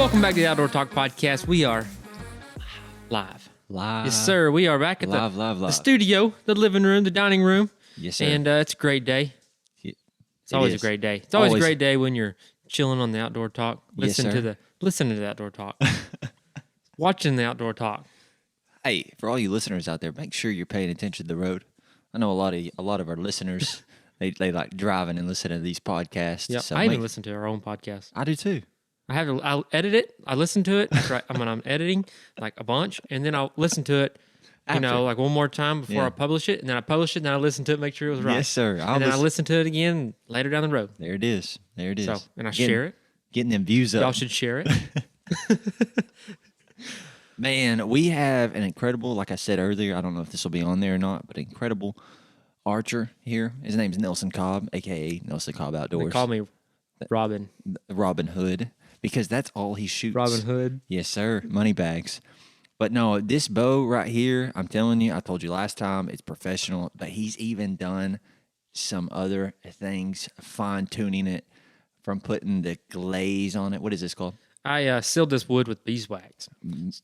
Welcome back to the Outdoor Talk Podcast. We are live. Yes, sir. We are back at the studio, the living room, the dining room. Yes, sir. And it's a great day. It's always a great day. It's always a great day when you're chilling on the Outdoor Talk, listening to the Outdoor Talk, watching the Outdoor Talk. Hey, for all you listeners out there, make sure you're paying attention to the road. I know a lot of our listeners they like driving and listening to these podcasts. Yeah, so I even listen to our own podcast. I do too. I'll edit it. I listen to it after I'm editing like a bunch, and then I'll listen to it, like one more time before I publish it, and then I publish it, and then I listen to it, make sure it was right. Yes, sir. And then I listen to it again later down the road. There it is. So, and I share it. Getting them views up. Y'all should share it. Man, we have an incredible, like I said earlier, I don't know if this will be on there or not, but incredible archer here. His name's Nelson Cobb, a.k.a. Nelson Cobb Outdoors. They call me Robin. Robin Hood, because that's all he shoots. Robin Hood. Yes, sir. Money bags. But no, this bow right here, I'm telling you, I told you last time, it's professional, but he's even done some other things, fine-tuning it from putting the glaze on it. What is this called? I sealed this wood with beeswax.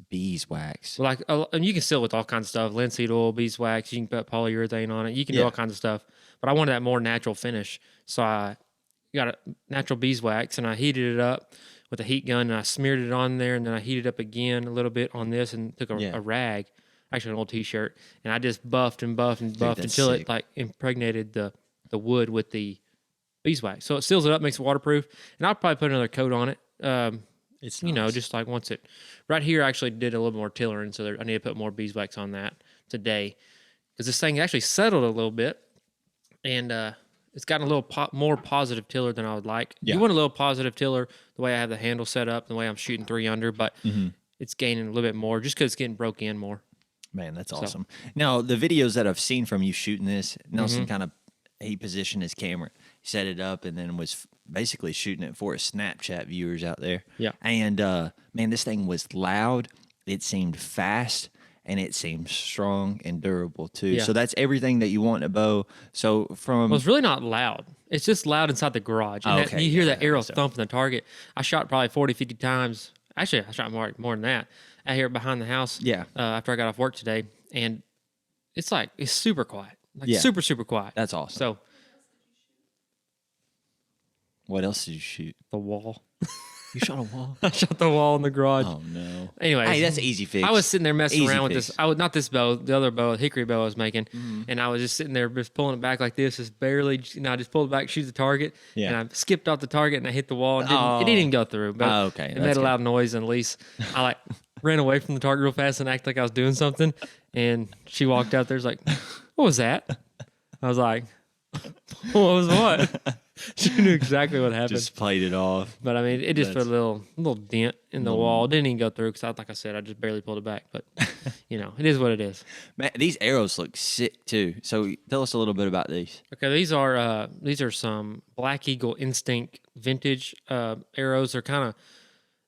Beeswax. And you can seal with all kinds of stuff. Linseed oil, beeswax. You can put polyurethane on it. You can do all kinds of stuff. But I wanted that more natural finish. So I got a natural beeswax, and I heated it up with a heat gun, and I smeared it on there, and then I heated up again a little bit on this and took a rag, actually an old T-shirt, and I just buffed until it like impregnated the wood with the beeswax. So it seals it up, makes it waterproof, and I'll probably put another coat on it. It's nice. Just like once it, right here, I actually did a little more tillering, so I need to put more beeswax on that today because this thing actually settled a little bit, and it's gotten a little more positive tiller than I would like. Yeah. You want a little positive tiller the way I have the handle set up, the way I'm shooting 3 under, but it's gaining a little bit more just because it's getting broke in more. Man, that's awesome. Now, the videos that I've seen from you shooting this, Nelson he positioned his camera, set it up, and then was basically shooting it for his Snapchat viewers out there. Yeah. And, man, this thing was loud. It seemed fast, and it seemed strong and durable, too. Yeah. So that's everything that you want in a bow. So Well, it's really not loud. It's just loud inside the garage. And you hear that arrow thumping the target. I shot probably 40, 50 times. Actually, I shot more than that out here behind the house after I got off work today. And it's super quiet. Super, super quiet. That's awesome. So, what else did you shoot? The wall. You shot a wall? I shot the wall in the garage. Oh, no. Anyways. Hey, that's an easy fix. I was sitting there messing around with this. Not this bow, the other bow, the hickory bow I was making. And I was just sitting there just pulling it back like this, just barely, I just pulled it back, shoot the target. And I skipped off the target and I hit the wall. It didn't even go through. But it made a loud noise, and Elise, I ran away from the target real fast and acted like I was doing something. And she walked out there, was like, "What was that?" I was like, "What was what?" She knew exactly what happened. Just played it off. But I mean, it just put a little dent in the wall. It didn't even go through because, like I said, I just barely pulled it back. But it is what it is. Man, these arrows look sick too. So tell us a little bit about these. Okay, these are some Black Eagle Instinct vintage arrows.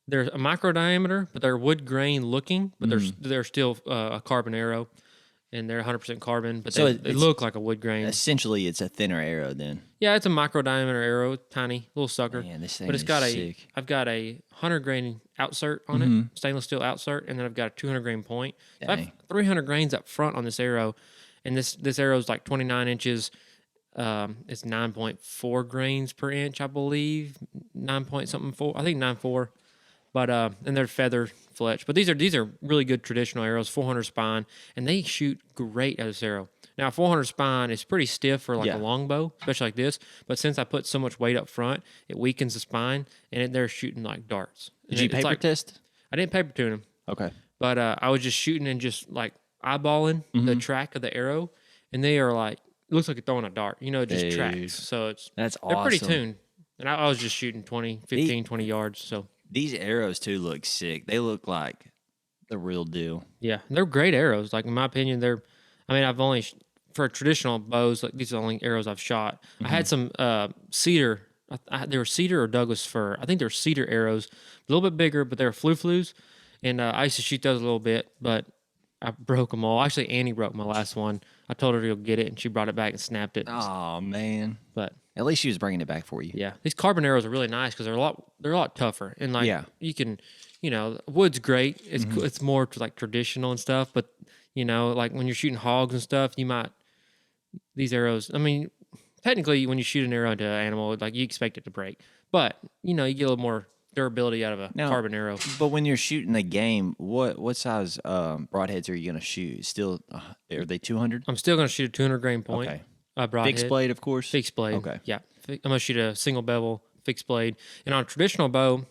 They're a micro diameter, but they're wood grain looking. But they're still a carbon arrow, and they're 100% carbon. But they look like a wood grain. Essentially, it's a thinner arrow then. Yeah, it's a micro diameter arrow, tiny little sucker. Man, this thing but is sick. I've got a 100 grain outsert on it, stainless steel outsert, and then I've got a 200 grain point. So I have 300 grains up front on this arrow, and this arrow is like 29 inches. It's 9.4 grains per inch, I believe. 9.4. I think 9.4. But and they're feather fletched. But these are really good traditional arrows, 400 spine, and they shoot great at this arrow. Now, 400 spine is pretty stiff for a longbow, especially like this. But since I put so much weight up front, it weakens the spine, and they're shooting like darts. Did you paper test? I didn't paper tune them. Okay. But I was just shooting and just like eyeballing the track of the arrow, and they are like, it looks like you're throwing a dart. It just tracks. So that's awesome. They're pretty tuned. And I was just shooting 20 yards. So these arrows too look sick. They look like the real deal. Yeah, they're great arrows. Like in my opinion, I've only for traditional bows, like these are the only arrows I've shot. I had some cedar. They were cedar or Douglas fir. I think they were cedar arrows, a little bit bigger, but they were flu-flus. And I used to shoot those a little bit, but I broke them all. Actually, Annie broke my last one. I told her to go get it, and she brought it back and snapped it. Oh man! But At least she was bringing it back for you. yeah, these carbon arrows are really nice because they're a lot tougher, and like Yeah. you can, wood's great. It's more like traditional and stuff, but like when you're shooting hogs and stuff, these arrows. I mean, technically, when you shoot an arrow into an animal, like you expect it to break, but you get a little more durability out of a Now, carbon arrow. But when you're shooting a game, what size broadheads are you gonna shoot? Still, are they 200? I'm still gonna shoot a 200 grain point. Okay. Broadhead. Fixed blade, of course. Fixed blade. Okay. Yeah. I'm going to shoot a single bevel fixed blade. And on a traditional bow,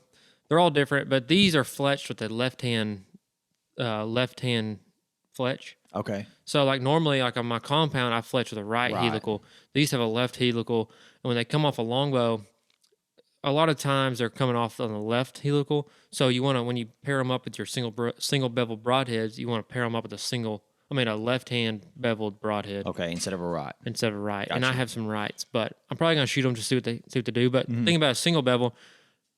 they're all different, but these are fletched with the left hand fletch. Okay. So like normally, like on my compound, I fletch with a right helical. These have a left helical. And when they come off a longbow, a lot of times they're coming off on the left helical. So you want to, when you pair them up with your single bevel broadheads, you want to pair them up with a left-hand beveled broadhead. Okay, instead of a right. Instead of a right. Gotcha. And I have some rights, but I'm probably going to shoot them to see what they do. But the thing about a single bevel,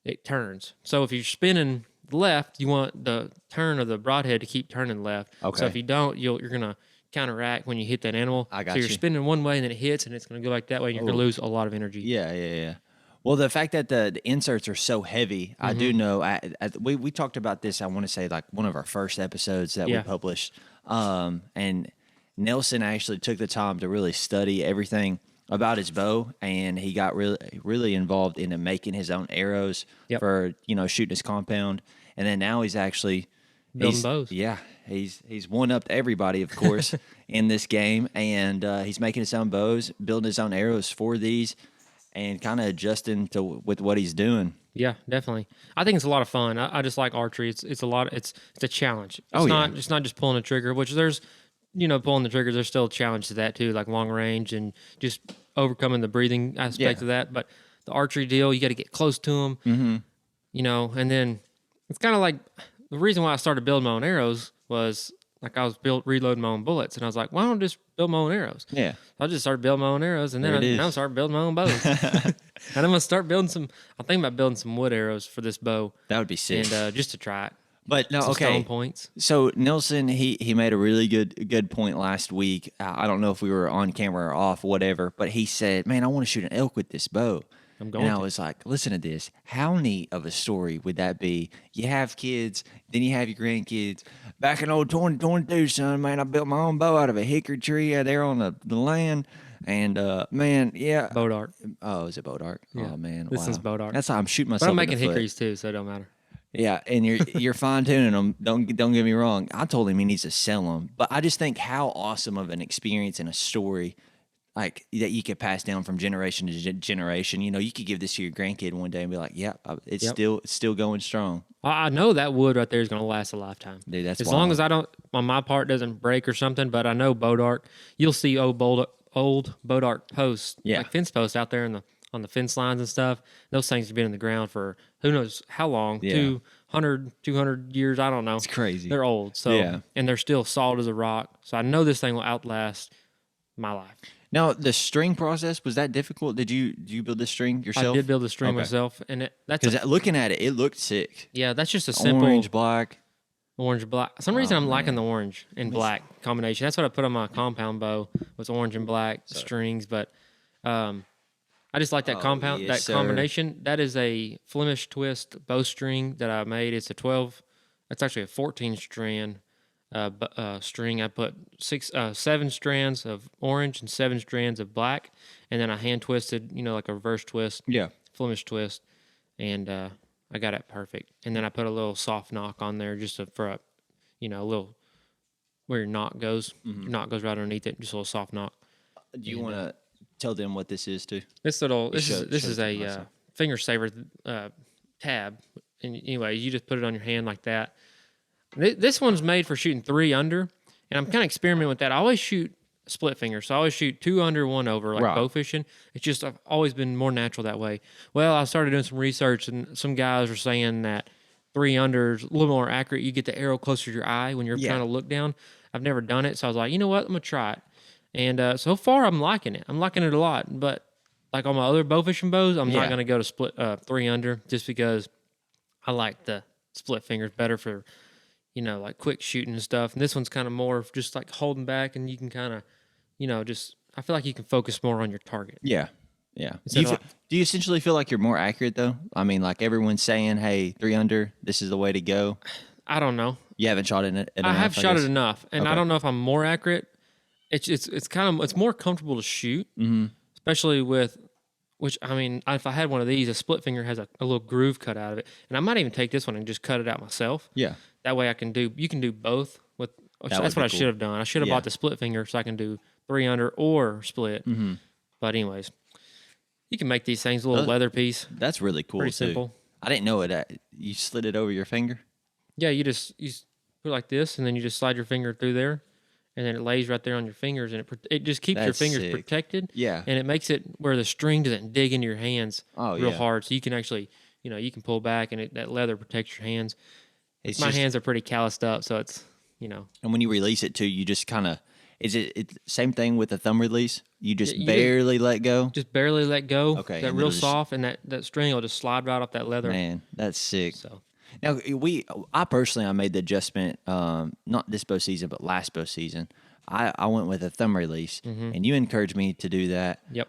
it turns. So if you're spinning left, you want the turn of the broadhead to keep turning left. Okay. So if you don't, you're going to counteract when you hit that animal. I got so you're you. spinning one way and then it hits and it's going to go like that way and you're going to lose a lot of energy. Yeah. Well, the fact that the inserts are so heavy, I do know. We talked about this. I want to say like one of our first episodes that we published, and Nelson actually took the time to really study everything about his bow, and he got really involved into making his own arrows for shooting his compound, and then now he's actually Building bows. Yeah, he's one up to everybody, of course, in this game, and he's making his own bows, building his own arrows for these. And kind of adjusting with what he's doing. Yeah, definitely. I think it's a lot of fun. I just like archery. It's a challenge. It's not just pulling a trigger, which there's pulling the triggers. There's still a challenge to that too, like long range and just overcoming the breathing aspect of that. But the archery deal, you got to get close to them. Mm-hmm. And then it's kind of like the reason why I started building my own arrows was like I was reloading my own bullets, and I was like, why don't I just build my own arrows? Yeah. I just started building my own arrows, and then I started building my own bows. And I'm gonna start building I'm thinking about building some wood arrows for this bow. That would be sick. And just to try it. But no, some okay. stone points. So Nelson, he made a really good point last week. I don't know if we were on camera or off, whatever. But he said, "Man, I want to shoot an elk with this bow." I was like, listen to this. How neat of a story would that be? You have kids, then you have your grandkids. Back in old 2022, son, man, I built my own bow out of a hickory tree there on the land. And, man, yeah. Bodark. Oh, is it Bodark? Yeah. Oh, man. This is Bodark. That's how I'm shooting myself But I'm making in the foot. hickories too, so it don't matter. Yeah, and you're fine tuning them. Don't get me wrong. I told him he needs to sell them, but I just think how awesome of an experience and a story like that you could pass down from generation to generation. You could give this to your grandkid one day and be like, "Yeah, it's still going strong." I know that wood right there is going to last a lifetime. Dude, that's as wild. long as I don't on my part doesn't break or something. But I know Bodark. You'll see old Bodark posts, like fence posts out there on the fence lines and stuff. Those things have been in the ground for who knows how long, 200 years, I don't know. It's crazy. They're old, so and they're still solid as a rock. So I know this thing will outlast my life. Now, the string process, was that difficult? Did you build the string yourself? I did build the string myself, and because looking at it, it looked sick. Yeah, that's just a simple orange, black. For some reason, I'm liking the orange and black combination. That's what I put on my compound bow was orange and black strings. But I just like that combination. That is a Flemish twist bowstring that I made. It's a 12. It's actually a 14 strand string. I put 7 strands of orange and 7 strands of black, and then I hand twisted, like a reverse twist. Yeah, Flemish twist, and I got it perfect. And then I put a little soft knock on there just for a little where your knot goes. Your knot goes right underneath it. Just a little soft knock. Do you want to tell them what this is too? This is a finger saver tab. And anyway, you just put it on your hand like that. This one's made for shooting 3 under, and I'm kind of experimenting with that. I always shoot split finger, so I always shoot 2 under, 1 over, like bow fishing. It's just I've always been more natural that way. Well, I started doing some research, and some guys are saying that 3 under is a little more accurate. You get the arrow closer to your eye when you're trying to look down. I've never done it, so I was like, you know what, I'm gonna try it. And so far, I'm liking it. I'm liking it a lot. But like on my other bow fishing bows, I'm not gonna go to split 3 under just because I like the split fingers better for like quick shooting and stuff. And this one's kind of more of just like holding back, and you can kind of, just I feel like you can focus more on your target. Yeah. Yeah. Instead of Do you essentially feel like you're more accurate though? I mean, like everyone's saying, "Hey, 3 under, this is the way to go." I don't know. You haven't shot it I have shot it enough, and I Okay. don't know if I'm more accurate. It's kind of it's more comfortable to shoot, especially with which I mean, if I had one of these, a split finger has a little groove cut out of it, and I might even take this one and just cut it out myself. Yeah. That way, you can do both with. That That's would what be I cool. should have done. I should have Yeah. bought the split finger so I can do 3 under or split. But anyways, you can make these things a little leather piece. That's really cool. Pretty too. simple. I didn't know it. You slid it over your finger. Yeah, you put it like this, and then you just slide your finger through there, and then it lays right there on your fingers, and it just keeps your That's fingers sick. protected. Yeah. And it makes it where the string doesn't dig into your hands Oh, real yeah. hard, so you can actually, you can pull back, and that leather protects your hands. It's My just, hands are pretty calloused up, so it's, and when you release it too, you just kind of it's same thing with the thumb release. You just you barely let go. just barely let go. Okay, That and real it'll just- soft, and that string will just slide right off that leather. Man, that's sick. So Now I made the adjustment, not this bow season, but last bow season. I went with a thumb release, and you encouraged me to do that. Yep.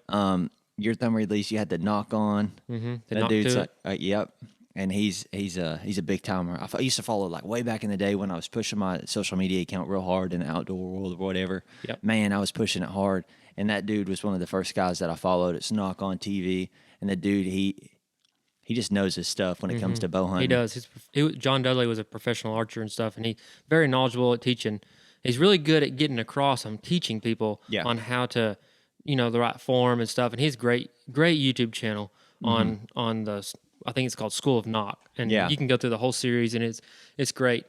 Your thumb release, you had the knock on. The That knock dude's to like, yep. And he's a big timer. I used to follow like way back in the day when I was pushing my social media account real hard in the outdoor world or whatever. Yep. Man, I was pushing it hard, and that dude was one of the first guys that I followed. It's Knock on TV, and the dude he just knows his stuff when it comes to bow hunting. He does. John Dudley was a professional archer and stuff, and he's very knowledgeable at teaching. He's really good at getting across and teaching people Yeah. on how to, the right form and stuff. And he's great YouTube channel on the, I think it's called School of Knock, and Yeah. you can go through the whole series, and it's great.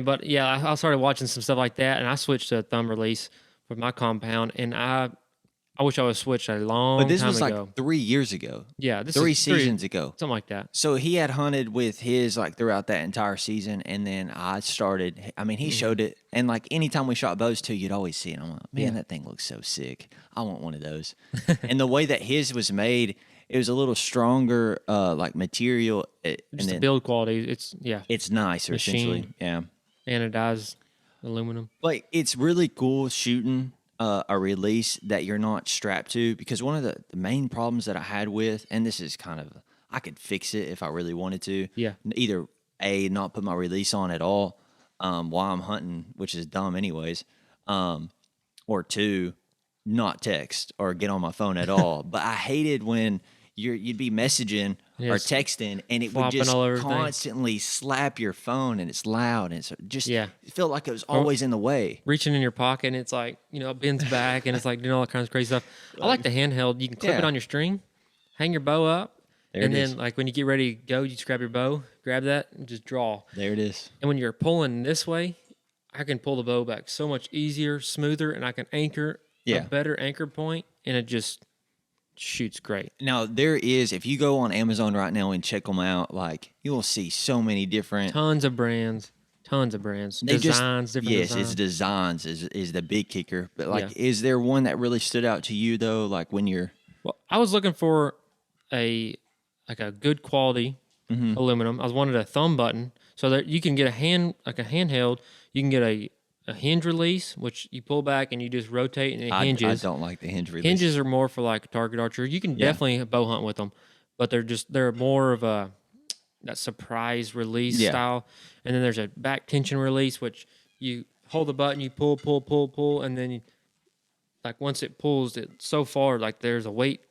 But yeah, I started watching some stuff like that, and I switched to a thumb release for my compound, and I wish I would have switched a long But this time was ago. like 3 years ago. Yeah, this Three is seasons ago. something like that. So he had hunted with his like throughout that entire season, and then I started. I mean, he showed it, and like anytime we shot bows too, you'd always see it. I'm like, man, that thing looks so sick. I want one of those. And the way that his was made, it was a little stronger, like material, and Just the then build quality, it's nicer essentially. Machined. Yeah, anodized aluminum. but it's really cool shooting a release that you're not strapped to, because one of the main problems that I had with, and this is kind of, I could fix it if I really wanted to. Yeah. Either A, not put my release on at all while I'm hunting, which is dumb anyways, or two, not text or get on my phone at all. But I hated when you'd be messaging or Yes. texting, and it would Flopping just all over everything. constantly slap your phone, and it's loud, and it's just Yeah. it felt like it was always in the way. Reaching in your pocket, and it's like, it bends back, and it's like doing all kinds of crazy stuff. I like the handheld. You can clip it Yeah. on your string, hang your bow up, There and it then is. like when you get ready to go, you just grab your bow, grab that, and just draw. There it is. And when you're pulling this way, I can pull the bow back so much easier, smoother, and I can anchor Yeah. a better anchor point, and it just shoots great. Now there is, if you go on Amazon right now and check them out, like you will see so many different Tons of brands, They designs, different yes, designs. it's designs is the big kicker. But like, Yeah. is there one that really stood out to you though? Like when you're Well, I was looking for a good quality Mm-hmm. aluminum. I wanted a thumb button so that you can get a handheld. You can get a hinge release, which you pull back and you just rotate and it I hinges. don't like the hinge release. Hinges are more for like target archer. You can definitely bow hunt with them, but they're more of that surprise release Yeah. style. And then there's a back tension release, which you hold the button, you pull, and then like once it pulls it so far, like there's a weight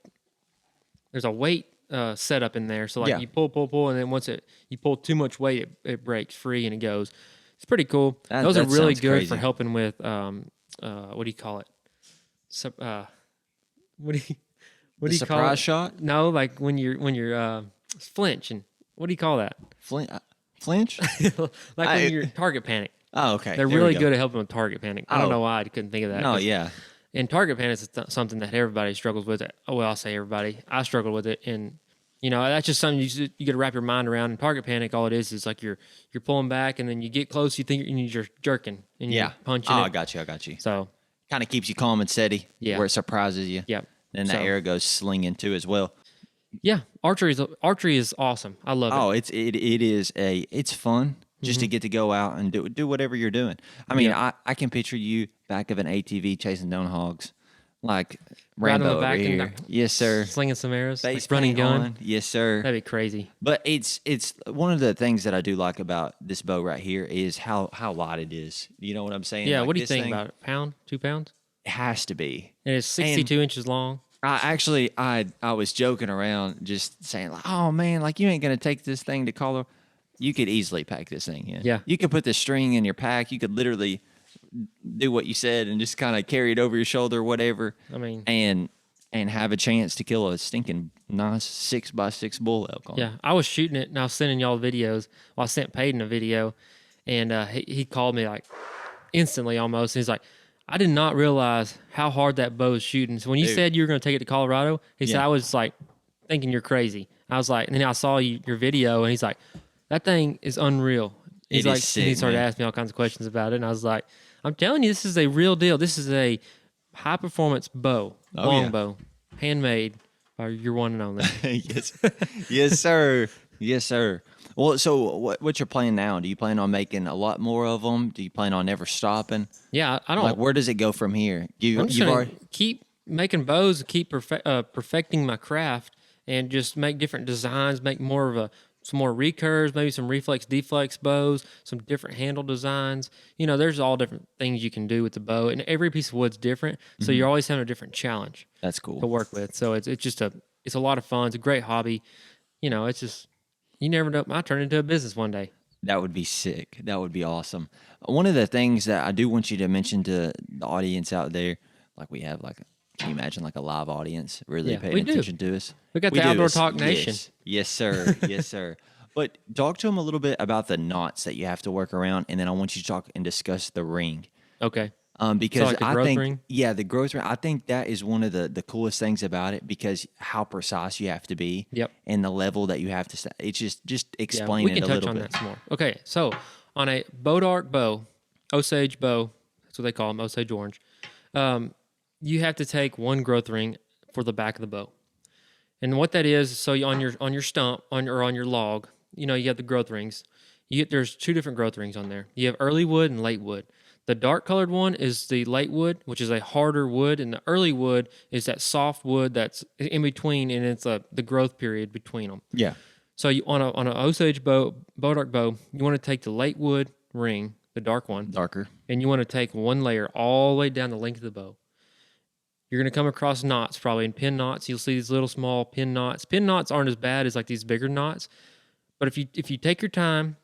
setup in there. So like Yeah. you pull, and then once you pull too much weight, it breaks free and it goes. It's pretty cool. Those are that really sounds good for crazy. helping with what do you call it? What do you call surprise it? shot? No, like when you're flinching. What do you call that? Flinch? Like when you're target panic. Oh, okay. They're There we really go. good at helping with target panic. I don't Oh. know why I couldn't think of that. No, 'cause- yeah. And target panic is something that everybody struggles with. Oh, well, I'll say everybody. I struggle with it, and that's just something you got to wrap your mind around. And target panic, all it is like you're pulling back, and then you get close, you think you're jerking, and Yeah. you're punching Oh, it. I got you. So Kind of keeps you calm and steady. Yeah. Where it surprises you. yeah, Then that So- arrow goes slinging too as well. yeah. Archery is awesome. I love it. Oh, it is it's fun. just to get to go out and do whatever you're doing. I mean, I can picture you back of an ATV chasing down hogs, like Right on Rambo the over back here. and Yes, sir. slinging some arrows, Face like running paint gun. on. Yes, sir. That'd be crazy. But it's one of the things that I do like about this bow right here is how light it is. You know what I'm saying? Yeah, Like, what do you this think thing, about it? Pound, 2 pounds? it has to be. And it's 62 inches long. I was joking around, just saying like, "Oh man, like you ain't gonna take this thing to Colorado." You could easily pack this thing in. Yeah. You could put the string in your pack. You could literally do what you said and just kind of carry it over your shoulder, whatever. I mean, and have a chance to kill a stinking nice 6x6 bull elk on. yeah, I was shooting it and I was sending y'all videos. Well, I sent Peyton a video, and he called me like instantly almost. He's like, I did not realize how hard that bow is shooting. So when you Dude. said you were going to take it to Colorado, he said, Yeah. I was like thinking you're crazy. I was like, and then I saw your video, and he's like, that thing is unreal. He's It is like, sick, and he started man. asking me all kinds of questions about it, and I was like, I'm telling you, this is a real deal. This is a high performance bow, Oh, long yeah. bow, handmade by your one and only. yes, yes, sir. Yes, sir. Well, so what's your plan now? Do you plan on making a lot more of them? Do you plan on never stopping? Yeah, I don't. Like, where does it go from here? I'm just You've gonna already keep making bows, keep perfecting my craft, and just make different designs, make more of some more recurves, maybe some reflex deflex bows, some different handle designs. You know, there's all different things you can do with the bow, and every piece of wood's different, so you're always having a different challenge that's to cool. work with. So it's just it's a lot of fun. It's a great hobby. You know, it's just you never know. Might turn into a business one day. That would be sick. That would be awesome. One of the things that I do want you to mention to the audience out there, like we have like, can you imagine like a live audience really Yeah, paying we do. attention to us? We got the do. Outdoor It's- Talk Nation. Yes, yes sir. Yes, sir. But talk to them a little bit about the knots that you have to work around, and then I want you to talk and discuss the ring. Okay. Because like the I growth think, ring? yeah, the growth ring. I think that is one of the coolest things about it because how precise you have to be, Yep. and the level that you have to. It's just Yeah, explain we it can a touch little on bit. that some more. Okay, so on a Bodark bow, Osage bow, that's what they call them, Osage orange. You have to take one growth ring for the back of the bow, and what that is, so on your stump on your log, you know, you have the growth rings. There's 2 different growth rings on there. You have early wood and late wood. The dark colored one is the late wood, which is a harder wood, and the early wood is that soft wood that's in between, and it's the growth period between them. Yeah. So you on an Osage Bodark bow, you want to take the late wood ring, the dark one, Darker. and you want to take one layer all the way down the length of the bow. You're going to come across knots, probably in pin knots. You'll see these little small pin knots. Pin knots aren't as bad as like these bigger knots, but if you take your time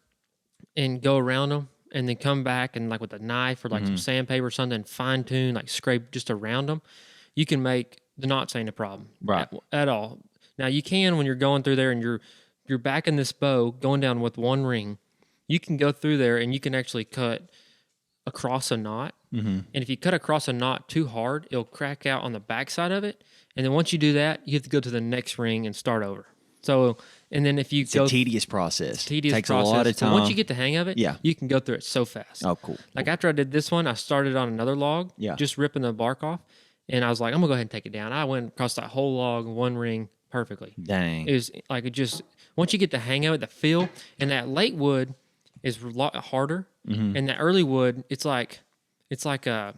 and go around them, and then come back and like with a knife or like some sandpaper or something, fine tune, like scrape just around them, you can make the knots ain't a problem Right. at all. Now you can when you're going through there and you're backing this bow going down with one ring, you can go through there and you can actually cut across a knot. Mm-hmm. And if you cut across a knot too hard, it'll crack out on the backside of it. And then once you do that, you have to go to the next ring and start over. So, and then if you It's go a tedious process. tedious Takes process, a lot of but time. once you get the hang of it, Yeah. you can go through it so fast. Oh, cool. Like after I did this one, I started on another log, Yeah. just ripping the bark off, and I was like, I'm gonna go ahead and take it down. I went across that whole log, one ring, perfectly. Dang. It was like it just once you get the hang of it, the feel, and that late wood is a lot harder, Mm-hmm. and that early wood, it's like a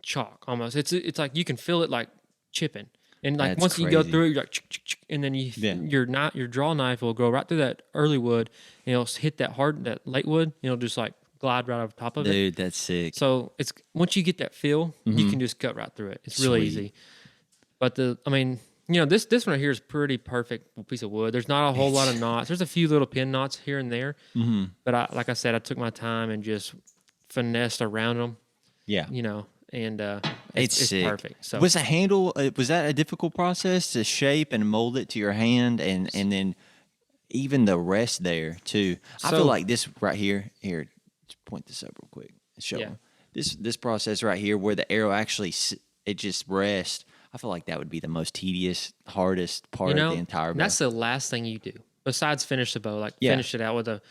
chalk almost. It's like you can feel it like chipping. And like That's once you go crazy. through it, you're like, chick, chick, chick, and then Yeah. your draw knife will go right through that early wood, and it'll hit that late wood, and it'll just like glide right over top of it. Dude, that's sick. So it's once you get that feel, you can just cut right through it. It's really Sweet. easy. But this one right here is pretty perfect piece of wood. There's not a whole lot of knots. There's a few little pin knots here and there, but like I said, I took my time and just finessed around them. Yeah. You know, and It's sick. perfect. So Was the handle, was that a difficult process to shape and mold it to your hand and then even the rest there too? I So- feel like this right here, just point this up real quick. Show Yeah. them. This process right here where the arrow actually, it just rests. I feel like that would be the most tedious, hardest part you know, of the entire bow. that's the last thing you do besides finish the bow. Like Yeah. finish it out with the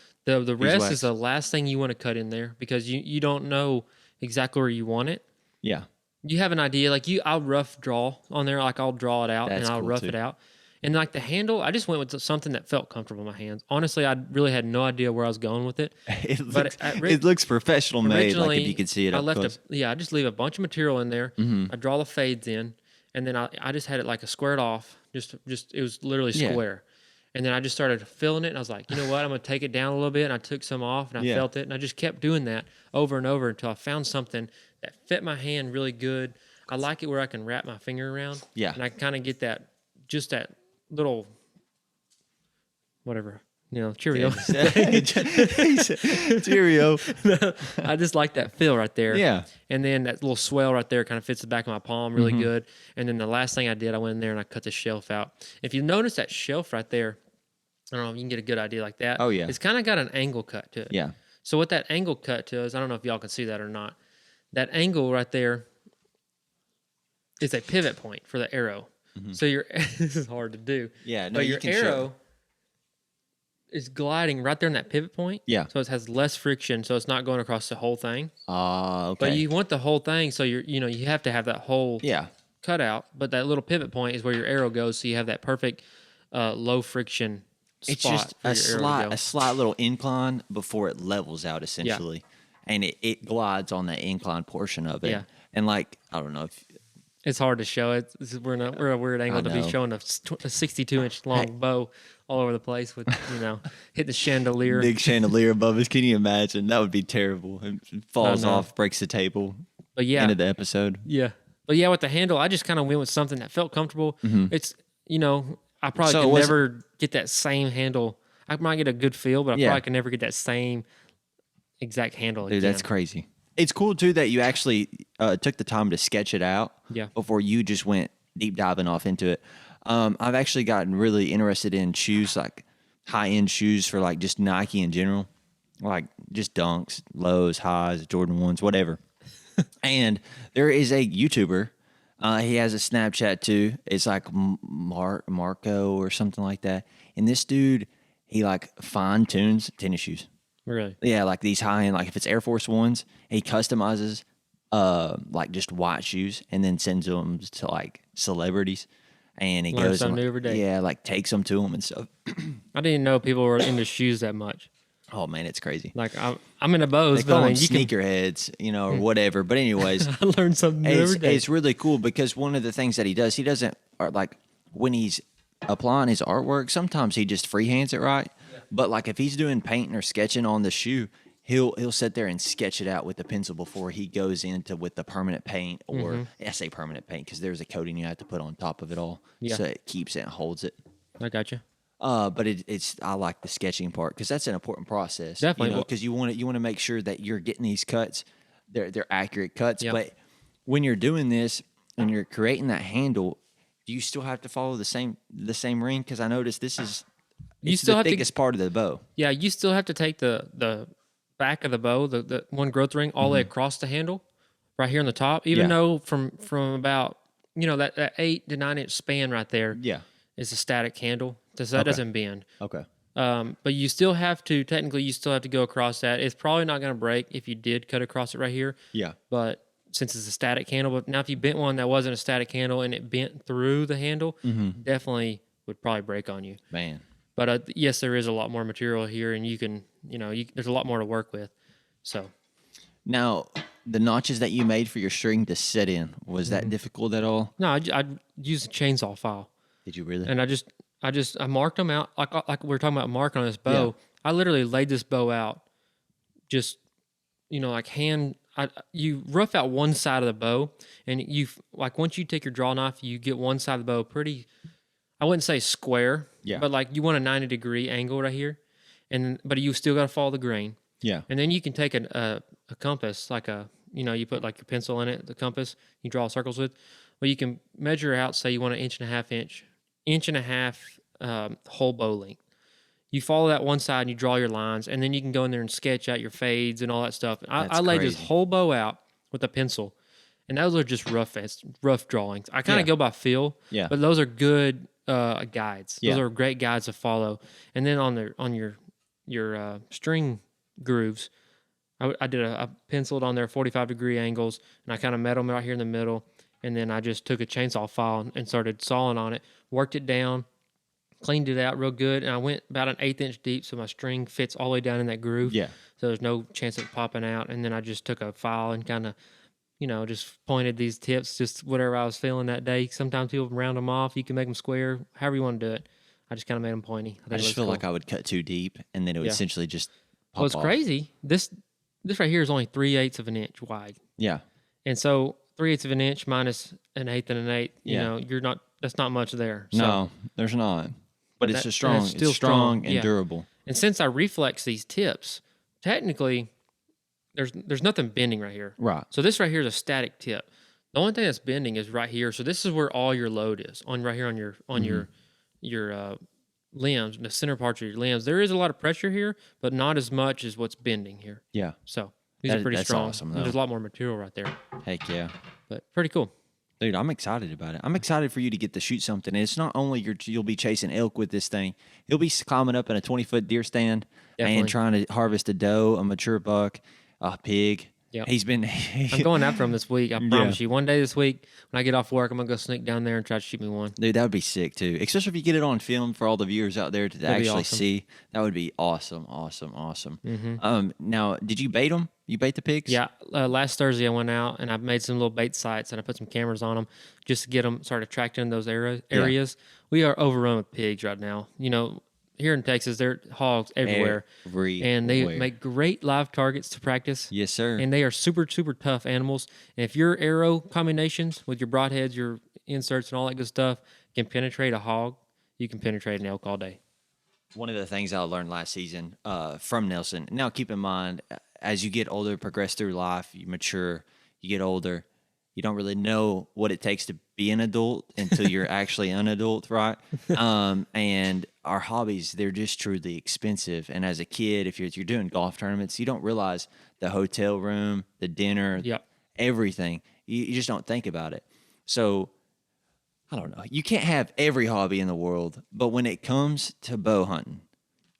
rest wax. is the last thing you want to cut in there because you don't know exactly where you want it. Yeah. You have an idea, like I'll rough draw on there, like I'll draw it out That's and I'll cool, rough too. it out. And like the handle, I just went with something that felt comfortable in my hands. Honestly, I really had no idea where I was going with it. It looks professional made, like if you could see it up close. I just leave a bunch of material in there. I draw the fades in, and then I just had it like a squared off. Just it was literally square. And then I just started filling it, and I was like, you know what? I'm going to take it down a little bit. And I took some off, and I felt it. And I just kept doing that over and over until I found something that fit my hand really good. I like it where I can wrap my finger around. Yeah. And I kind of get that little, whatever, Cheerio. Cheerio. I just like that feel right there. Yeah. And then that little swell right there kind of fits the back of my palm really good. And then the last thing I did, I went in there and I cut the shelf out. If you notice that shelf right there, I don't know if you can get a good idea like that. Oh, yeah. It's kind of got an angle cut to it. Yeah. So what that angle cut to is, I don't know if y'all can see that or not. That angle right there is a pivot point for the arrow. So this is hard to do. Yeah, no, but you your can arrow is gliding right there in that pivot point. Yeah. So it has less friction, so it's not going across the whole thing. Okay. But you want the whole thing, so you have to have that whole cutout. But that little pivot point is where your arrow goes, so you have that perfect low friction spot. It's just a slight little incline before it levels out, essentially. And it glides on that incline portion of it. Yeah. And like, I don't know if it's hard to show it. We're a weird angle to be showing a 62-inch long bow all over the place with, hit the chandelier. Big chandelier above us. Can you imagine? That would be terrible. It falls off, breaks the table. But yeah. End of the episode. Yeah. But yeah, with the handle, I just kind of went with something that felt comfortable. It's, I probably could never get that same handle. I might get a good feel, but I probably could never get that same exact handle again. Dude, that's crazy. It's cool, too, that you actually took the time to sketch it out before you just went deep diving off into it. I've actually gotten really interested in shoes, like high-end shoes for like just Nike in general, like just Dunks, lows, highs, Jordan 1s, whatever. And there is a YouTuber. He has a Snapchat, too. It's like Marco or something like that. And this dude, he like fine-tunes tennis shoes. Really? Yeah, like these high-end, like if it's Air Force Ones, he customizes like just white shoes and then sends them to like celebrities. And he goes something new every day. Yeah, like takes them to them and stuff. I didn't know people were into shoes that much. Oh man, it's crazy. Like I'm into bows, they call them sneakerheads, or whatever. But anyways, I learned something new every day. It's really cool because one of the things that he doesn't like when he's applying his artwork. Sometimes he just freehands it right. But like if he's doing painting or sketching on the shoe, he'll sit there and sketch it out with the pencil before he goes into with the permanent paint or I say permanent paint because there's a coating you have to put on top of it all, so it keeps it and holds it. I got you. But it's I like the sketching part because that's an important process. Definitely, because you want to make sure that you're getting these cuts, they're accurate cuts. Yep. But when you're doing this and you're creating that handle, do you still have to follow the same ring? Because I noticed this is. You still the have thickest part of the bow. Yeah, you still have to take the back of the bow, the one growth ring, all the way across the handle, right here on the top. Even though from about that 8 to 9 inch span right there, is a static handle, so that doesn't bend. Okay. But you still have to go across that. It's probably not going to break if you did cut across it right here. Yeah. But since it's a static handle, but now if you bent one that wasn't a static handle and it bent through the handle, definitely would probably break on you. Man. But yes, there is a lot more material here, and you can, there's a lot more to work with. So now, the notches that you made for your string to set in, was that difficult at all? No, I used a chainsaw file. Did you really? And I marked them out like we were talking about marking on this bow. Yeah. I literally laid this bow out, just like you rough out one side of the bow, and once you take your draw knife, you get one side of the bow pretty. I wouldn't say square, but like you want a 90-degree angle right here, but you still got to follow the grain. Yeah. And then you can take a compass, like you put like your pencil in it, the compass you draw circles with. Well, you can measure out, say you want an inch and a half whole bow length. You follow that one side and you draw your lines, and then you can go in there and sketch out your fades and all that stuff. I laid this whole bow out with a pencil, and those are just rough drawings. I kind of go by feel, but those are good guides. Those are great guides to follow. And then on your string grooves, I penciled on there 45-degree angles, and I kind of met them right here in the middle. And then I just took a chainsaw file and started sawing on it, worked it down, cleaned it out real good, and I went about an 1/8 inch deep, so my string fits all the way down in that groove. Yeah. So there's no chance of it popping out. And then I just took a file and kind of, just pointed these tips, just whatever I was feeling that day. Sometimes people round them off. You can make them square, however you want to do it. I just kind of made them pointy. I just feel like I would cut too deep, and then it would essentially just pop Well, it's off. crazy. This right here is only 3/8 of an inch wide. Yeah. And so 3/8 of an inch minus an eighth and an eighth, that's not much there. So, No, there's not. But it's just strong. still It's strong and yeah. durable. And since I reflex these tips, technically there's nothing bending right here. Right. So this right here is a static tip. The only thing that's bending is right here. So this is where all your load is right here on your limbs, the center parts of your limbs. There is a lot of pressure here, but not as much as what's bending here. Yeah. So these are pretty that's strong. awesome, There's though. a lot more material right there, Heck yeah. but pretty cool. Dude, I'm excited about it. I'm excited for you to get to shoot something. And it's not only you'll be chasing elk with this thing. You'll be climbing up in a 20-foot deer stand Definitely. and trying to harvest a doe, a mature buck, a pig. Yep. He's been. I'm going after him this week. I promise you. One day this week, when I get off work, I'm gonna go sneak down there and try to shoot me one. Dude, that would be sick too. Especially if you get it on film for all the viewers out there to That'd be actually awesome. see. That would be awesome, awesome, awesome. Now, did you bait them? You bait the pigs? Yeah, last Thursday I went out and I made some little bait sites and I put some cameras on them just to get them start attracting those areas. We are overrun with pigs right now. Here in Texas, there are hogs everywhere. And they make great live targets to practice. Yes, sir. And they are super, super tough animals. And if your arrow combinations with your broadheads, your inserts, and all that good stuff can penetrate a hog, you can penetrate an elk all day. One of the things I learned last season from Nelson. Now, keep in mind, as you get older, progress through life, you mature, you get older, you don't really know what it takes to be an adult until you're actually an adult, right? And our hobbies, they're just truly expensive. And as a kid, if you're doing golf tournaments, you don't realize the hotel room, the dinner, everything. You just don't think about it. So, I don't know. You can't have every hobby in the world, but when it comes to bow hunting,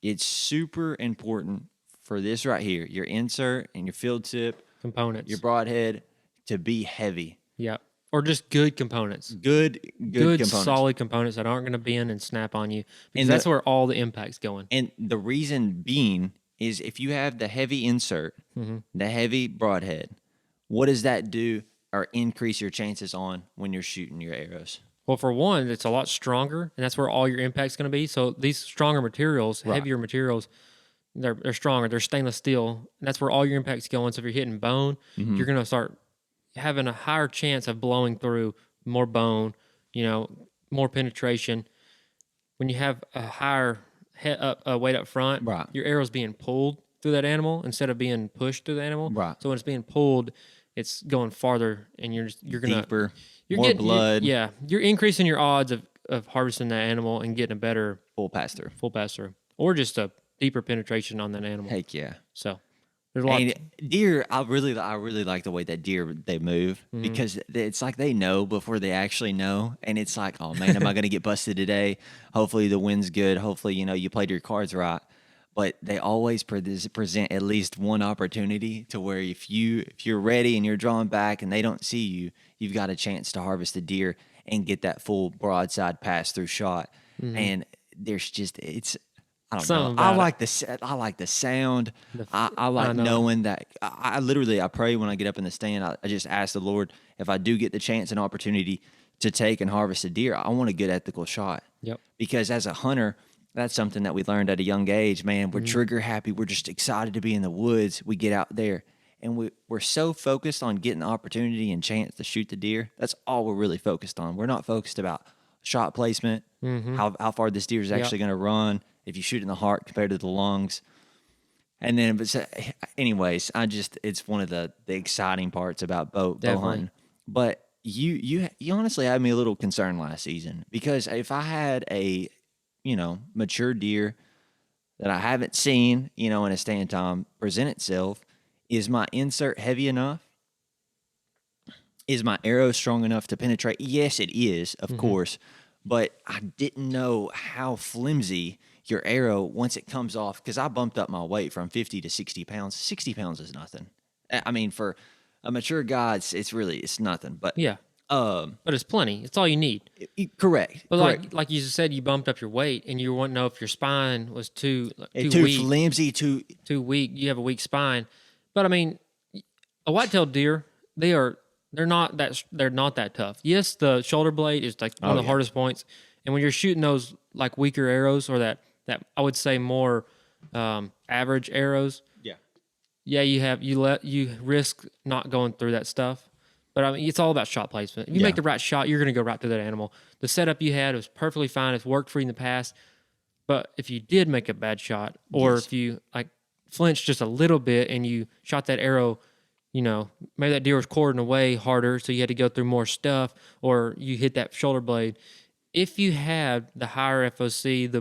it's super important for this right here, your insert and your field tip, Components. your broadhead, to be heavy. Yep. Or just good components. Good components. Solid components that aren't going to bend and snap on you. Because And that's where all the impact's going. And the reason being is if you have the heavy insert, the heavy broadhead, what does that do or increase your chances on when you're shooting your arrows? Well, for one, it's a lot stronger, and that's where all your impact's going to be. So these stronger materials, heavier materials, they're stronger. They're stainless steel, and that's where all your impact's going. So if you're hitting bone, you're going to start having a higher chance of blowing through more bone, more penetration. When you have a higher weight up front, your arrow's being pulled through that animal instead of being pushed through the animal. Right. So when it's being pulled, it's going farther, and you're gonna Deeper, you're more blood. You're increasing your odds of harvesting that animal and getting a better Full pass through. or just a deeper penetration on that animal. Heck yeah. So there's a lot. And deer, I really like the way that deer they move because it's like they know before they actually know, and it's like, oh man, am I going to get busted today? Hopefully the wind's good. Hopefully you played your cards right. But they always present at least one opportunity to where if you're ready and you're drawing back and they don't see you, you've got a chance to harvest a deer and get that full broadside pass through shot. And there's just I don't know. I like the sound. I like knowing that. I literally pray when I get up in the stand. I just ask the Lord if I do get the chance and opportunity to take and harvest a deer, I want a good ethical shot. Yep. Because as a hunter, that's something that we learned at a young age. Man, we're trigger happy. We're just excited to be in the woods. We get out there, and we're so focused on getting the opportunity and chance to shoot the deer. That's all we're really focused on. We're not focused about shot placement, how far this deer is actually going to run, if you shoot in the heart compared to the lungs. And then, anyways, it's one of the exciting parts about bow hunting. But you honestly had me a little concerned last season because if I had a mature deer that I haven't seen, in a stand time present itself, is my insert heavy enough? Is my arrow strong enough to penetrate? Yes, it is, of course, but I didn't know how flimsy your arrow once it comes off, because I bumped up my weight from 50 to 60 pounds. 60 pounds is nothing. I mean, for a mature guy, it's nothing. But yeah, But it's plenty. It's all you need. Correct. But correct. like you said, you bumped up your weight, and you want to know if your spine was too Too weak, flimsy, too. too weak. You have a weak spine. But I mean, a white-tailed deer, they're not that tough. Yes, the shoulder blade is like one of the hardest points, and when you're shooting those like weaker arrows or that I would say more average arrows, yeah, you risk not going through that stuff. But I mean, it's all about shot placement. If you make the right shot, you're going to go right through that animal. The setup you had was perfectly fine. It's worked for you in the past. But if you did make a bad shot, or if you like flinched just a little bit and you shot that arrow, maybe that deer was cording away harder, so you had to go through more stuff, or you hit that shoulder blade. If you had the higher FOC,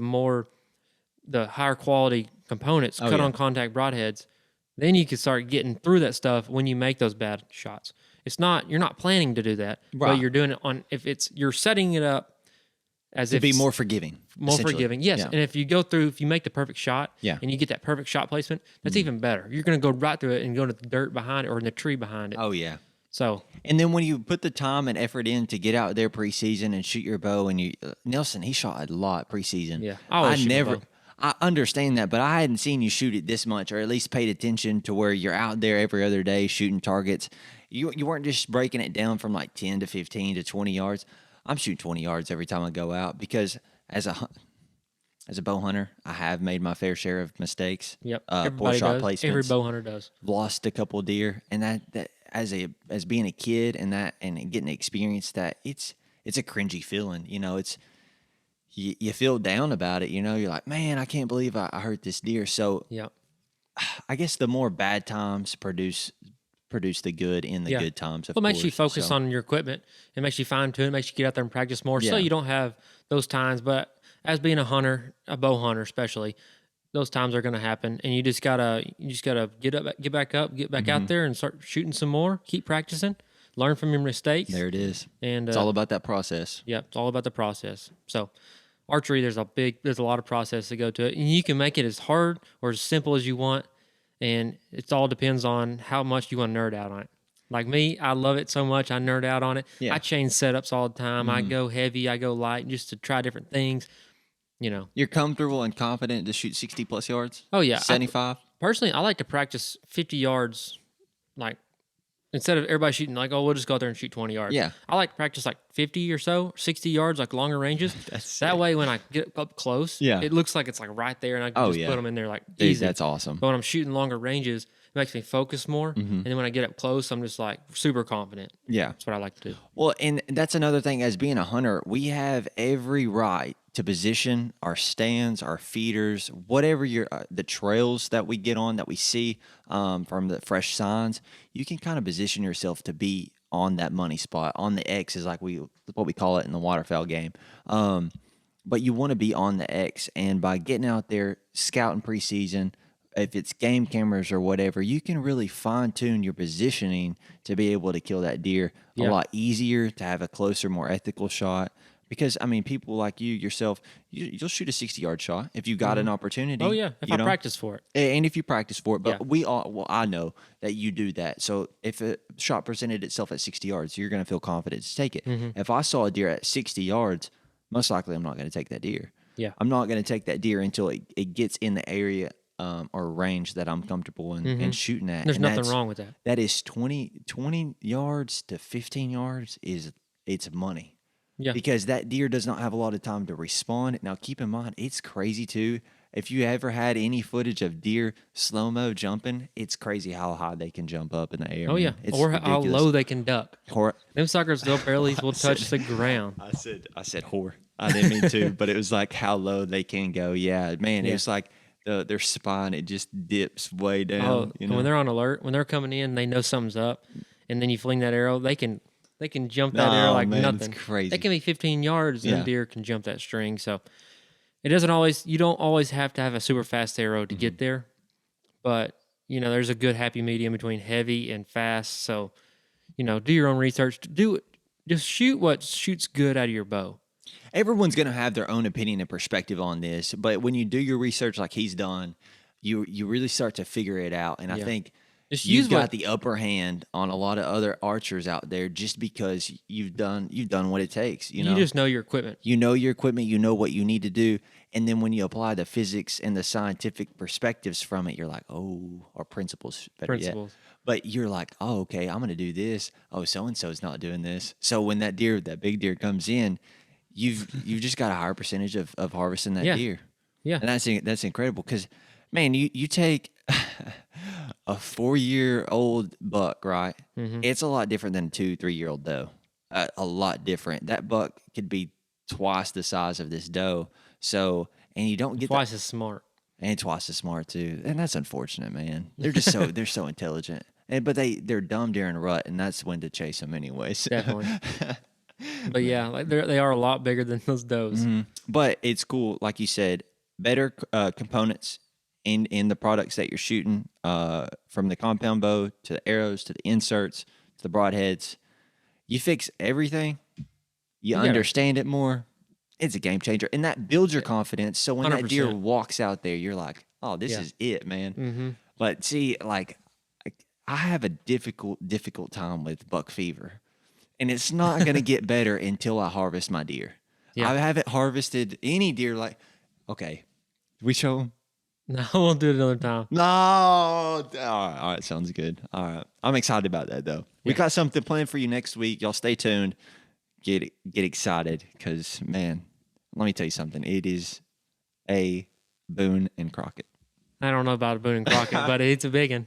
the higher quality components, cut on contact broadheads, then you can start getting through that stuff when you make those bad shots. You're not planning to do that, but you're doing it you're setting it up as if be more forgiving. Yes. Yeah. And if you make the perfect shot and you get that perfect shot placement, that's even better. You're going to go right through it and go to the dirt behind it or in the tree behind it. Oh, yeah. So, and then when you put the time and effort in to get out there preseason and shoot your bow, and Nelson, he shot a lot preseason. Yeah. I understand that, but I hadn't seen you shoot it this much, or at least paid attention to where you're out there every other day shooting targets. You weren't just breaking it down from like 10 to 15 to 20 yards. I'm shooting 20 yards every time I go out because as a bow hunter, I have made my fair share of mistakes. Yep. Poor shot placements. Every bow hunter does. Lost a couple of deer, and that as being a kid and getting to experience that, it's a cringy feeling. It's you feel down about it. You're like, man, I can't believe I hurt this deer. So yeah, I guess the more bad times produce the good in the good times. It makes you focus on your equipment. It makes you fine tune. It makes you get out there and practice more. So you don't have those times. But as being a hunter, a bow hunter especially, those times are going to happen, and you just gotta get back up, get back out there, and start shooting some more. Keep practicing. Learn from your mistakes. There it is. And it's all about that process. Yeah, it's all about the process. So archery, there's a lot of process to go to it, and you can make it as hard or as simple as you want. And it all depends on how much you want to nerd out on it. Like me, I love it so much, I nerd out on it. Yeah. I change setups all the time. I go heavy, I go light, just to try different things. You're comfortable and confident to shoot 60-plus yards? Oh, yeah. 75? Personally, I like to practice 50 yards, like, instead of everybody shooting like, we'll just go out there and shoot 20 yards. Yeah. I like to practice like 50 or so, 60 yards, like longer ranges. That way, when I get up close, it looks like it's like right there, and I can just put them in there like easy. Dude, that's awesome. But when I'm shooting longer ranges, it makes me focus more. And then when I get up close, I'm just like super confident. Yeah. That's what I like to do. Well, and that's another thing. As being a hunter, we have every right to position our stands, our feeders, whatever the trails that we get on, that we see from the fresh signs. You can kind of position yourself to be on that money spot. On the X is like what we call it in the waterfowl game. But you want to be on the X, and by getting out there, scouting preseason, if it's game cameras or whatever, you can really fine tune your positioning to be able to kill that deer a lot easier, to have a closer, more ethical shot. Because, I mean, people like you yourself, you'll shoot a 60-yard shot if you got an opportunity. Oh, yeah, if I practice for it. And if you practice for it. But I know that you do that. So if a shot presented itself at 60 yards, you're going to feel confident to take it. If I saw a deer at 60 yards, most likely I'm not going to take that deer. Yeah. I'm not going to take that deer until it gets in the area or range that I'm comfortable in shooting at. There's nothing wrong with that. That is 20 yards to 15 yards it's money. Yeah. Because that deer does not have a lot of time to respond. Now, keep in mind, it's crazy too. If you ever had any footage of deer slow-mo jumping, it's crazy how high they can jump up in the air. Oh, yeah. It's or ridiculous. how low they can duck. Them suckers barely will touch the ground. I said whore. I didn't mean to, but it was like how low they can go. Yeah, man, it was like their spine, it just dips way down. When they're on alert, when they're coming in, they know something's up, and then you fling that arrow, they can jump that arrow like nothing. It's crazy. They can be 15 yards, and deer can jump that string. So you don't always have to have a super fast arrow to get there, but there's a good happy medium between heavy and fast. So do your own research. Do it. Just shoot what shoots good out of your bow. Everyone's going to have their own opinion and perspective on this, but when you do your research like he's done, you really start to figure it out. And I think Just you've use got what the upper hand on a lot of other archers out there just because you've done what it takes. you just know your equipment. You know your equipment, you know what you need to do, and then when you apply the physics and the scientific perspectives from it, you're like, oh, or principles, better yet. Principles. But you're like, oh, okay, I'm gonna do this. Oh, so and so's not doing this. So when that big deer comes in, you've just got a higher percentage of harvesting that Yeah. deer. Yeah. And that's incredible because, man, you take a 4-year-old buck, right? It's a lot different than a 2-3-year-old doe. A lot different. That buck could be twice the size of this doe. So, and you don't get Twice as smart. and twice as smart too. And that's unfortunate, man. They're just they're so intelligent. But they're dumb during a rut, and that's when to chase them anyways. Definitely. But yeah, like they are a lot bigger than those does. But it's cool, like you said, better components in the products that you're shooting, from the compound bow to the arrows to the inserts to the broadheads. You fix everything, you understand it more. It's a game changer, and that builds your confidence. So when that deer 100%. walks out there, you're like, "Oh, this is it, man." But see, like, I have a difficult time with buck fever, and it's not going to get better until I harvest my deer. Yeah. I haven't harvested any deer. Like, okay, we show them. No, we'll do it another time. No, all right, sounds good. All right, I'm excited about that though. We got something planned for you next week. Y'all stay tuned. Get excited because, man, let me tell you something. It is a Boone and Crockett. I don't know about Boone and Crockett, but it's a big one.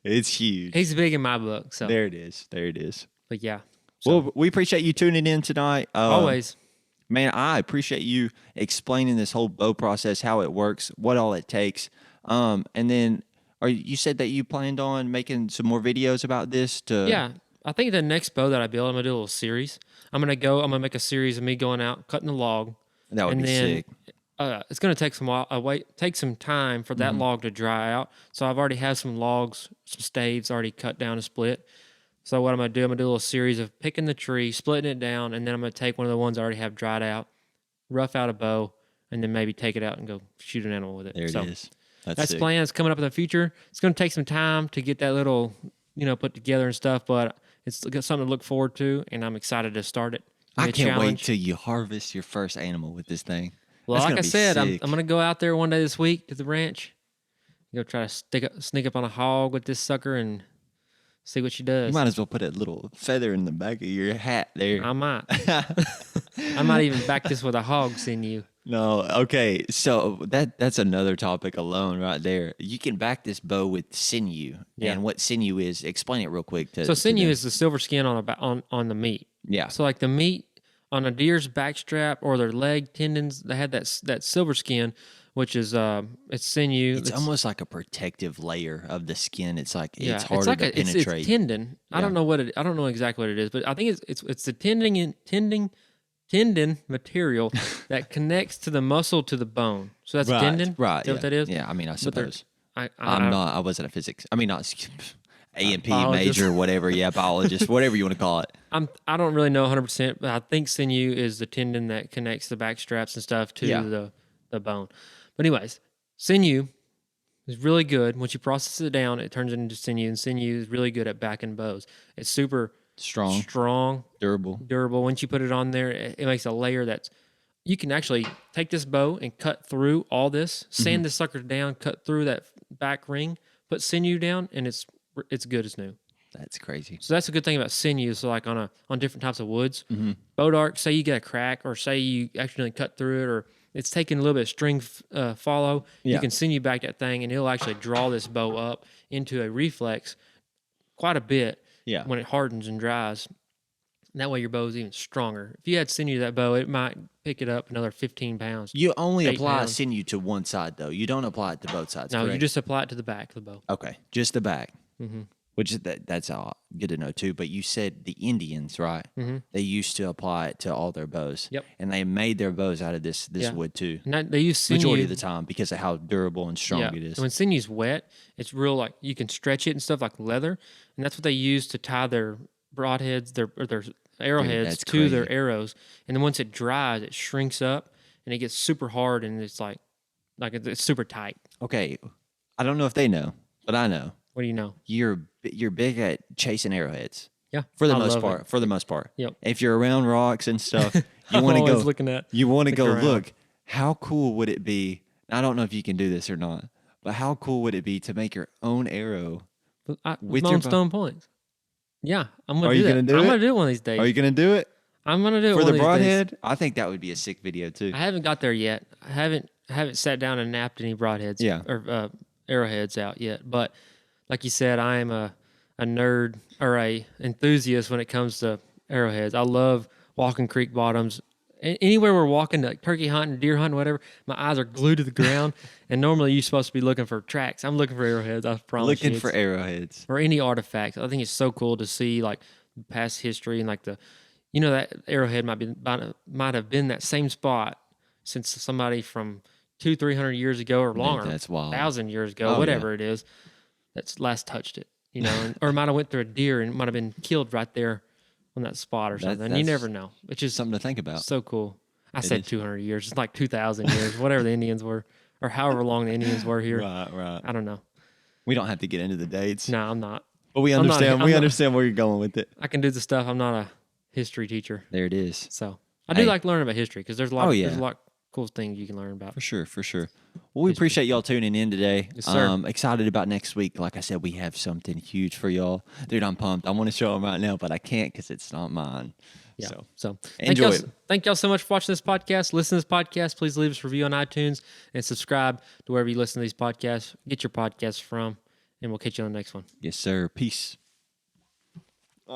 It's huge. He's big in my book. So, There it is. There it is. but yeah, Well, we appreciate you tuning in tonight. always. Man, I appreciate you explaining this whole bow process, how it works, what all it takes. And then you said that you planned on making some more videos about this to Yeah, I think the next bow that I build, I'm gonna do a little series. I'm gonna make a series of me going out cutting the log. That would and be then, sick. It's gonna take take some time for that log to dry out. So I've already have some logs, some staves already cut down and split. So what I'm gonna do, I'm gonna do a little series of picking the tree, splitting it down, and then I'm gonna take one of the ones I already have dried out, rough out a bow, and then maybe take it out and go shoot an animal with it. There So it is. that's sick. plans coming up in the future. It's gonna take some time to get that little, put together and stuff, but it's something to look forward to, and I'm excited to start it. I Be a can't wait challenge. till you harvest your first animal with this thing. Well, That's like gonna I be said, I'm sick. going to go out there one day this week to the ranch. Go try to sneak up on a hog with this sucker and see what she does. You might as well put a little feather in the back of your hat there. I might. I might even back this with a hog sinew. No, okay. So that's another topic alone right there. You can back this bow with sinew. Yeah. And what sinew is, explain it real quick. So sinew is the silver skin on the meat. Yeah. So like the meat on a deer's backstrap or their leg tendons, they have that silver skin, which is it's sinew. It's almost like a protective layer of the skin. It's like Yeah, it's harder to penetrate. It's tendon. I don't know I don't know exactly what it is, but I think it's the tendon material that connects to the muscle to the bone. So that's tendon. Right. Is that what that is? Yeah, I mean, I suppose. I wasn't a physics. I mean, not A&P Biologist. major, whatever. Yeah, biologist, whatever you want to call it. I don't really know 100%, but I think sinew is the tendon that connects the back straps and stuff to the bone. But anyways, sinew is really good. Once you process it down, it turns into sinew, and sinew is really good at backing bows. It's super strong, Durable. durable. Once you put it on there, it makes a layer that's you can actually take this bow and cut through all this, sand the sucker down, cut through that back ring, put sinew down, and it's good as new. That's crazy. So that's a good thing about sinew. So like on different types of woods, bow dart, say you get a crack or say you accidentally cut through it or it's taking a little bit of string follow, you can sinew back that thing and it'll actually draw this bow up into a reflex quite a bit when it hardens and dries. And that way your bow is even stronger. If you had sinew to that bow, it might pick it up another 15 pounds. You only 8 apply pounds. sinew to one side, though. You don't apply it to both sides, No, correct? you just apply it to the back of the bow. Okay, just the back. Which is that's all good to know, too. But you said the Indians, right? They used to apply it to all their bows. Yep. And they made their bows out of this wood, too. And they use sinew. Majority of the time because of how durable and strong it is. And when sinew's wet, it's real like you can stretch it and stuff like leather, and that's what they use to tie their broadheads, their arrowheads that's to their crazy. arrows. And then once it dries, it shrinks up and it gets super hard and it's like it's super tight. Okay, I don't know if they know, but I know. What do you know? you're big at chasing arrowheads. Yeah, For the I most love part. it. For the most part. Yep. If you're around rocks and stuff, you I'm want to always go looking at. you want to looking go around. look. How cool would it be? I don't know if you can do this or not, but how cool would it be to make your own arrow? With With my your own bow. stone points. Yeah, I'm gonna Are do you that. gonna do I'm it? gonna do it one of these days. Are you gonna do it I'm gonna do it for one the of these days. broadhead? I think that would be a sick video too. I haven't got there yet. I haven't sat down and napped any broadheads Yeah. or arrowheads out yet. But like you said, I am a nerd or a enthusiast when it comes to arrowheads. I love walking creek bottoms. Anywhere we're walking, like turkey hunting, deer hunting, whatever, my eyes are glued to the ground. And normally you're supposed to be looking for tracks. I'm looking for arrowheads. I promise Looking you. for arrowheads. Or any artifacts. I think it's so cool to see like past history and like that arrowhead might have been that same spot since somebody from 200-300 years ago or longer, that's wild. 1,000 years ago, Oh, whatever it is, that's last touched it. Or might have went through a deer and might have been killed right there on that spot or something. You that's never know. Which is Something to think about. so cool. I said is. 200 years. It's like 2,000 years, whatever the Indians were, or however long the Indians were here. Right. I don't know. We don't have to get into the dates. No, I'm not. But we I'm not- understand. I'm we not- understand where you're going with it. I can do the stuff. I'm not a history teacher. There it is. So I do Hey. like learning about history because there's a lot. Oh, There's yeah. a lot of cool things you can learn about. For sure. Well, we appreciate y'all tuning in today. Yes, sir. Excited about next week. Like I said, we have something huge for y'all. Dude, I'm pumped. I want to show them right now, but I can't because it's not mine. Yeah. So So enjoy it. Thank y'all so much for watching this podcast. Listen to this podcast. Please leave us a review on iTunes and subscribe to wherever you listen to these podcasts. Get your podcasts from, and we'll catch you on the next one. Yes, sir. Peace.